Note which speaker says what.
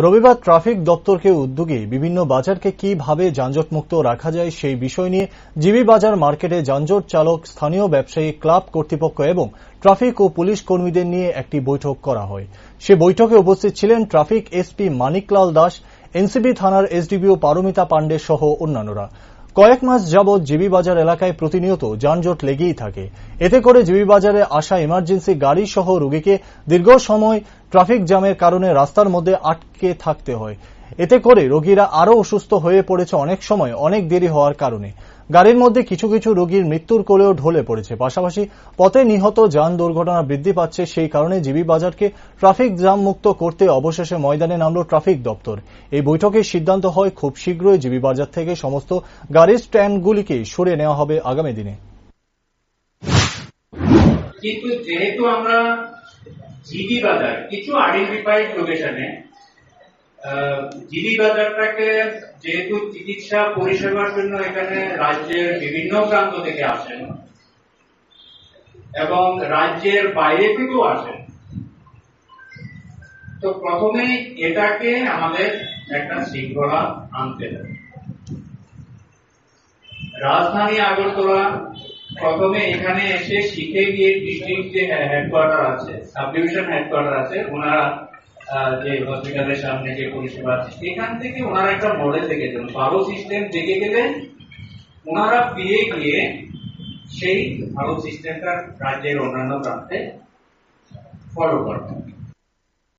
Speaker 1: রবিবার ট্রাফিক দপ্তরকে উদ্যোগে বিভিন্ন বাজারকে কিভাবে যানজটমুক্ত রাখা যায় সেই বিষয় নিয়ে জিবি বাজার মার্কেটে যানজট চালক, স্থানীয় ব্যবসায়ী, ক্লাব কর্তৃপক্ষ এবং ট্রাফিক ও পুলিশ কর্মীদের নিয়ে একটি বৈঠক করা হয়। সে বৈঠকে উপস্থিত ছিলেন traffic SP Maniklal Das, NCB থানার এসডিপিও পারমিতা পাণ্ডে সহ অন্যান্যরা। কয়েক মাস যাবৎ জিবি বাজার এলাকায় প্রতিনিয়ত যানজট লেগেই থাকে। এতে করে জিবি বাজারে আসা ইমার্জেন্সি গাড়ি সহ রোগীকে দীর্ঘ সময় ট্রাফিক জ্যামের কারণে রাস্তার মধ্যে আটকে থাকতে হয়। এতে করে রোগীরা আরও অসুস্থ হয়ে পড়েছে, অনেক সময় অনেক দেরি হওয়ার কারণে। গাড়ির মধ্যে কিছু কিছু রোগীর মৃত্যুর কোলেও ঢলে পড়েছে। পাশাপাশি পথে নিহত যান দুর্ঘটনা বৃদ্ধি পাচ্ছে। সেই কারণে জিবি বাজারকে ট্রাফিক জ্যাম মুক্ত করতে অবশেষে ময়দানে নামল ট্রাফিক দপ্তর। এই বৈঠকে সিদ্ধান্ত হয় খুব শীঘ্রই জিবি বাজার থেকে সমস্ত গাড়ির স্ট্যান্ডগুলিকে সরিয়ে নেওয়া হবে আগামী দিনে।
Speaker 2: কিন্তু যেহেতু আমরা জিবি বাজার কিছু আইডেন্টিফাইড লোকেশনে জিবি বাজারটাকে যেহেতু চিকিৎসা পরিষেবার জন্য এখানে রাজ্যের বিভিন্ন প্রান্ত থেকে আসেন এবং রাজ্যের বাইরে থেকেও আসেন, তো প্রথমে এটাকে আমাদের একটা শৃঙ্খলা আনতে হবে। রাজধানী আগরতলা প্রথমে এখানে এসে শিখে গিয়ে ডিস্ট্রিক্ট যে হেডকোয়ার্টার আছে, সাব ডিভিশন হেডকোয়ার্টার আছে, ওনারা যে হসপিটালের সামনে যে পরিষেবা আছে সেখান থেকে ওনারা একটা মডেল দেখেছেন, ভালো সিস্টেম দেখে গেলেন, ওনারা ফিরে গিয়ে সেই ভালো সিস্টেমটা রাজ্যের অন্যান্য প্রান্তে ফলো করবেন।